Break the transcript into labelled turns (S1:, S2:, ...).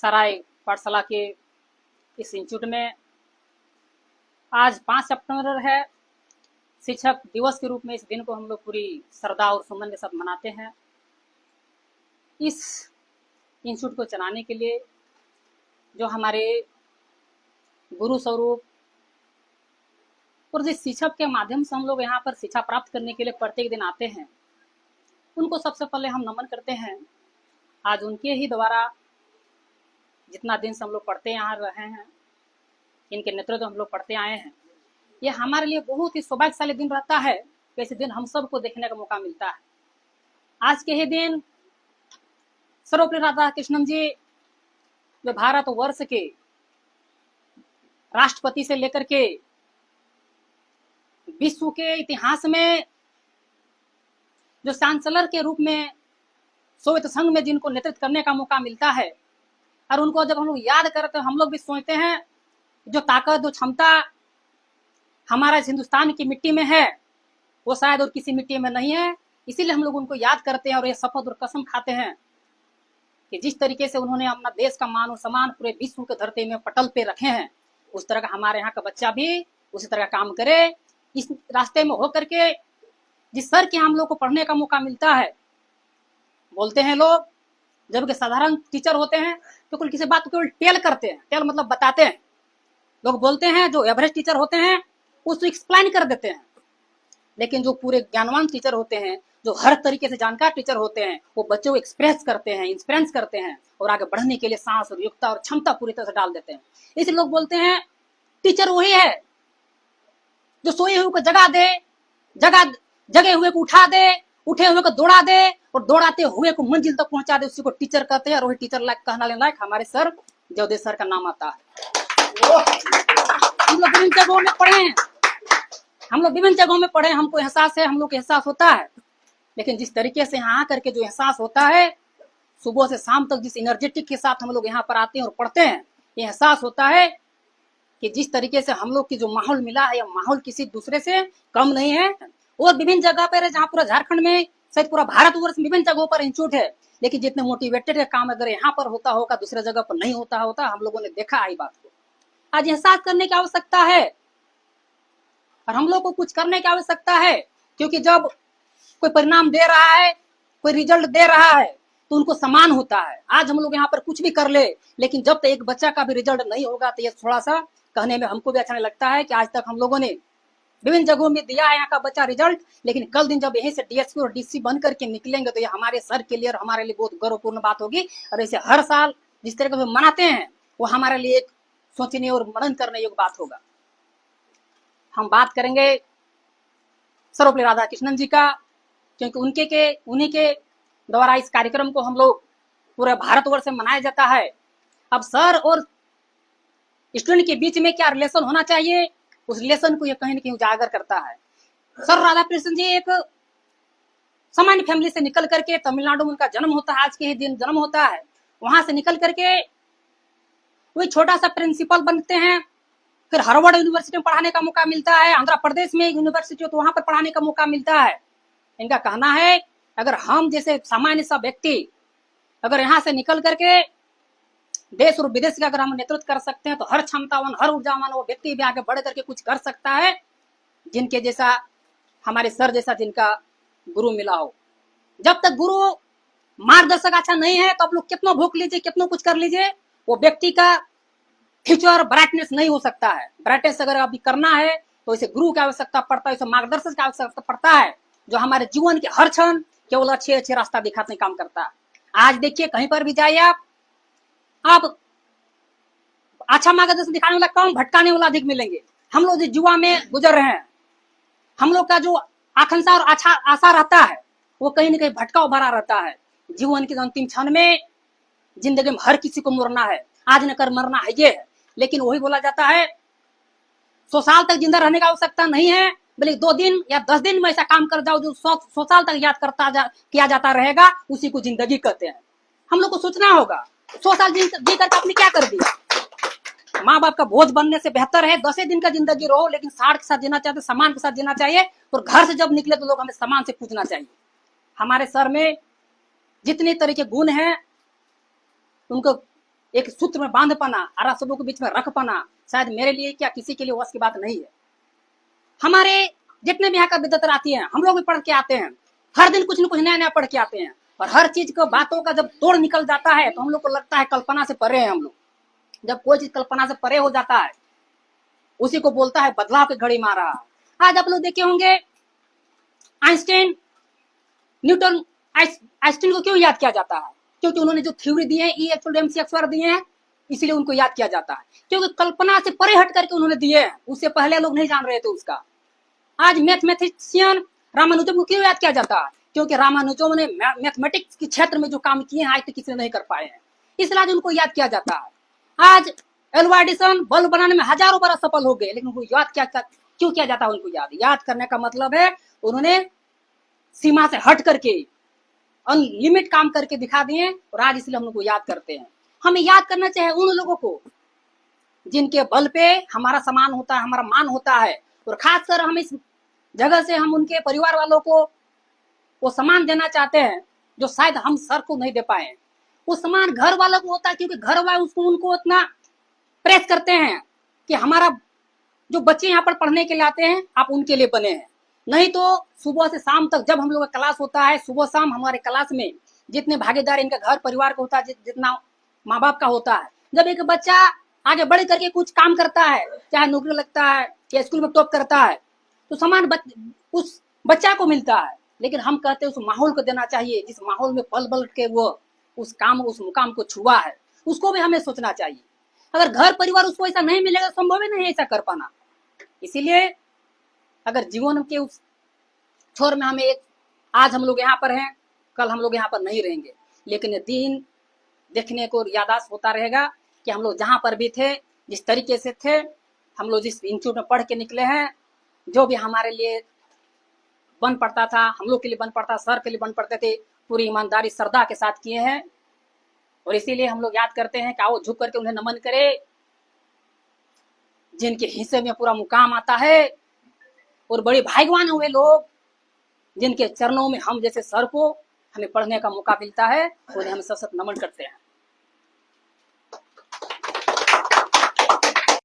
S1: सराय पाठशाला के इस इंस्टीट्यूट में आज 5 सितंबर है। शिक्षक दिवस के रूप में इस दिन को हम लोग पूरी श्रद्धा और सुमन के साथ मनाते हैं। इस इंस्टीट्यूट को चलाने के लिए जो हमारे गुरु स्वरूप और जिस शिक्षक के माध्यम से हम लोग यहाँ पर शिक्षा प्राप्त करने के लिए प्रत्येक दिन आते हैं, उनको सबसे पहले हम नमन करते हैं। आज उनके ही द्वारा जितना दिन से हम लोग पढ़ते यहाँ रहे हैं, इनके नेतृत्व हम लोग पढ़ते आए हैं, ये हमारे लिए बहुत ही सौभाग्यशाली दिन रहता है। ऐसे दिन हम सबको देखने का मौका मिलता है। आज के ही दिन सर्वपल्ली राधा कृष्णन जी जो भारत वर्ष के राष्ट्रपति से लेकर के विश्व के इतिहास में जो चांसलर के रूप में सोवियत संघ में जिनको नेतृत्व करने का मौका मिलता है, और उनको जब हम लोग याद करते हैं हम लोग भी सोचते हैं जो ताकत जो क्षमता हमारा इस हिंदुस्तान की मिट्टी में है वो शायद और किसी मिट्टी में नहीं है। इसीलिए हम लोग उनको याद करते हैं और ये शपथ और कसम खाते हैं कि जिस तरीके से उन्होंने अपना देश का मान और सम्मान पूरे विश्व के धरती में पटल पे रखे हैं, उस तरह का हमारे यहाँ का बच्चा भी उसी तरह का काम करे। इस रास्ते में होकर के जिस सर के हम लोग को पढ़ने का मौका मिलता है, बोलते हैं लोग जबकि साधारण टीचर होते हैं तो कुल किसी बात को केवल टेल करते हैं, टेल मतलब बताते हैं। लोग बोलते हैं जो एवरेज टीचर होते हैं उसको एक्सप्लेन कर देते हैं, लेकिन जो पूरे ज्ञानवान टीचर होते हैं, जो हर तरीके से जानकार टीचर होते हैं, वो बच्चों को एक्सप्रेस करते हैं, इंस्पिरेंस करते हैं और आगे बढ़ने के लिए साहस और योग्यता और क्षमता पूरी तरह से डाल देते हैं। इसलिए लोग बोलते हैं टीचर वही है जो सोए हुए को जगा दे, जगे हुए को उठा दे, उठे हुए को दौड़ा दे और दौड़ाते हुए को मंजिल तक पहुंचा दे, उसी को टीचर कहते हैं। और वही टीचर लायक कहना लेना लायक हमारे सर जवदेव सर का नाम आता है। हम लोग विभिन्न जगहों में पढ़े, हमको एहसास है, हम लोग को एहसास होता है। लेकिन जिस तरीके से यहाँ आकर के जो एहसास होता है, सुबह से शाम तक जिस एनर्जेटिक के साथ हम लोग यहाँ पर आते हैं और पढ़ते हैं, ये एहसास होता है कि जिस तरीके से हम लोग की जो माहौल मिला है, यह माहौल किसी दूसरे से कम नहीं है। और विभिन्न जगह पर है, जहाँ पूरा झारखंड में शायद पूरा भारतवर्ष विभिन्न जगहों पर इंस्टीट्यूट है, लेकिन जितने मोटिवेटेड का काम अगर यहाँ पर होता होगा दूसरे जगह पर नहीं होता, हम लोगों ने देखा है बात को। आज एहसास करने की आवश्यकता है और हम लोग को कुछ करने की आवश्यकता है, क्योंकि जब कोई परिणाम दे रहा है, कोई रिजल्ट दे रहा है तो उनको समान होता है। आज हम लोग यहाँ पर कुछ भी कर ले, लेकिन जब तक एक बच्चा का भी रिजल्ट नहीं होगा तो ये थोड़ा सा कहने में हमको भी अच्छा नहीं लगता है कि आज तक हम लोगों ने विभिन्न जगहों में दिया है यहाँ का बच्चा रिजल्ट, लेकिन कल दिन जब यहीं से डीएसपी और डीसी बन करके निकलेंगे तो ये हमारे सर के लिए और हमारे लिए बहुत गौरवपूर्ण बात होगी। और ऐसे हर साल जिस तरह से मनाते हैं वो हमारे लिए एक सोचने और मनन करने योग्य बात होगा। हम बात करेंगे सर्वपल्ली राधा कृष्णन जी का, क्योंकि उन्हीं के द्वारा इस कार्यक्रम को हम लोग पूरे भारतवर्ष में मनाया जाता है। अब सर और स्टूडेंट के बीच में क्या रिलेशन होना चाहिए, उस रिलेशन को ये कहीं न कहीं उजागर करता है। सर राधा कृष्णन जी एक सामान्य फैमिली से निकल करके तमिलनाडु में उनका जन्म होता है, आज के ही दिन जन्म होता है। वहां से निकल करके वही छोटा सा प्रिंसिपल बनते हैं, फिर हार्वर्ड यूनिवर्सिटी में पढ़ाने का मौका मिलता है, आंध्र प्रदेश में यूनिवर्सिटी हो तो वहां पर पढ़ाने का मौका मिलता है। इनका कहना है अगर हम जैसे सामान्य सा व्यक्ति अगर यहाँ से निकल करके देश और विदेश का अगर हम नेतृत्व कर सकते हैं तो हर क्षमतावान हर ऊर्जावान वो व्यक्ति भी आगे बढ़ करके कुछ कर सकता है, जिनके जैसा हमारे सर जैसा जिनका गुरु मिला हो। जब तक गुरु मार्गदर्शक अच्छा नहीं है तो आप लोग कितना भूख लीजिए, कितना कुछ कर लीजिए, वो व्यक्ति का फ्यूचर ब्राइटनेस नहीं हो सकता है। ब्राइटनेस अगर अभी करना है तो इसे गुरु की आवश्यकता पड़ता है, इसे मार्गदर्शक की आवश्यकता पड़ता है, जो हमारे जीवन के हर क्षण केवल अच्छे रास्ता दिखाने काम करता है। आज देखिए कहीं पर भी जाइए आप अच्छा मार्गदर्शन दिखाने वाला कम, भटकाने वाला अधिक मिलेंगे। हम लोग जिस युवा में गुजर रहे हैं, हम लोग का जो आकांक्षा और अच्छा आशा रहता है वो कहीं न कहीं भटकाव भरा रहता है। जीवन के अंतिम क्षण में जिंदगी में हर किसी को मरना है, आज न कर मरना है ये है, लेकिन वही बोला जाता है 100 साल तक जिंदा रहने की आवश्यकता नहीं है, बल्कि 2 दिन या 10 दिन में ऐसा काम कर जाओ जो 100 साल तक याद किया जाता रहेगा, उसी को जिंदगी कहते हैं। हम लोग को सोचना होगा 100 साल जी करके आपने क्या कर दिया। माँ बाप का बोझ बनने से बेहतर है 10 दिन का जिंदगी रहो, लेकिन 60 के साथ जीना चाहिए, सम्मान के साथ जीना चाहिए। और घर से जब निकले तो लोग हमें सम्मान से पूछना चाहिए। हमारे सर में जितने तरह के गुण हैं उनको एक सूत्र में बांध पाना, 18 सबों के बीच में रख पाना, शायद मेरे लिए क्या किसी के लिए वश की बात नहीं है। हमारे जितने भी यहाँ का विद्वत आती है, हम लोग भी पढ़ के आते हैं, हर दिन कुछ न कुछ नया नया पढ़ के आते हैं, और हर चीज को बातों का जब तोड़ निकल जाता है तो हम लोग को लगता है कल्पना से परे है हम लोग। जब कोई चीज कल्पना से परे हो जाता है, उसी को बोलता है बदलाव की घड़ी मारा। आज आप लोग देखे होंगे आइंस्टाइन, न्यूटन, आइंस्टाइन को क्यों याद किया जाता है? क्योंकि उन्होंने जो थ्योरी दी है, E=mc² दिए हैं, इसीलिए उनको याद किया जाता है, क्योंकि कल्पना से परे हट करके उन्होंने दिए हैं, उससे पहले लोग नहीं जान रहे थे उसका। आज मैथमेटिशियन रामानुजम को क्यों याद किया जाता है? क्योंकि रामानुजम ने मैथमेटिक्स के क्षेत्र में जो काम किए हैं आज तक किसी ने नहीं कर पाए हैं, इसलिए आज उनको याद किया जाता है। आज एल्वा एडिसन बल्ब बनाने में हजारों बार सफल हो गए, लेकिन उनको याद क्यों किया जाता है? उनको याद करने का मतलब है उन्होंने सीमा से हट करके अनलिमिट काम करके दिखा दिए, और आज इसलिए हम लोग को याद करते हैं। हमें याद करना चाहिए उन लोगों को जिनके बल पे हमारा सम्मान होता है, हमारा मान होता है, और खासकर हम इस जगह से हम उनके परिवार वालों को वो सम्मान देना चाहते हैं जो शायद हम सर को नहीं दे पाए। वो सम्मान घर वालों को होता है, क्योंकि घर वाले उसको उनको उतना प्रेस करते हैं कि हमारा जो बच्चे यहाँ पर पढ़ने के लिए आते हैं आप उनके लिए बने हैं। नहीं तो सुबह से शाम तक जब हम लोग का क्लास होता है, सुबह शाम हमारे क्लास में जितने भागीदार इनका घर परिवार का होता है, जितना माँ बाप का होता है, जब एक बच्चा आगे बढ़ करके कुछ काम करता है, चाहे नौकरी लगता है या स्कूल में टॉप करता है, तो सम्मान उस बच्चा को मिलता है। लेकिन हम कहते हैं उस माहौल को देना चाहिए जिस माहौल में पल पल के वो उस मुकाम को छुआ है, उसको भी हमें सोचना चाहिए। अगर घर परिवार उसको ऐसा नहीं मिलेगा, संभव ही नहीं ऐसा कर पाना। इसीलिए अगर जीवन के उस छोर में हमें आज हम लोग यहाँ पर हैं, कल हम लोग यहाँ पर नहीं रहेंगे, लेकिन दिन देखने को यादाश्त होता रहेगा कि हम लोग जहाँ पर भी थे, जिस तरीके से थे, हम लोग जिस इंस्टीट्यूट में पढ़ के निकले हैं, जो भी हमारे लिए बन पड़ता था, हम लोग के लिए बन पड़ता, सर के लिए बन पड़ते थे, पूरी ईमानदारी श्रद्धा के साथ किए हैं। और इसीलिए हम लोग याद करते हैं कि आओ झुक करके उन्हें नमन करें जिनके हिस्से में पूरा मुकाम आता है, और बड़े भाग्यवान हुए लोग जिनके चरणों में हम जैसे सर को हमें पढ़ने का मौका मिलता है, उन्हें हम सशक्त नमन करते हैं।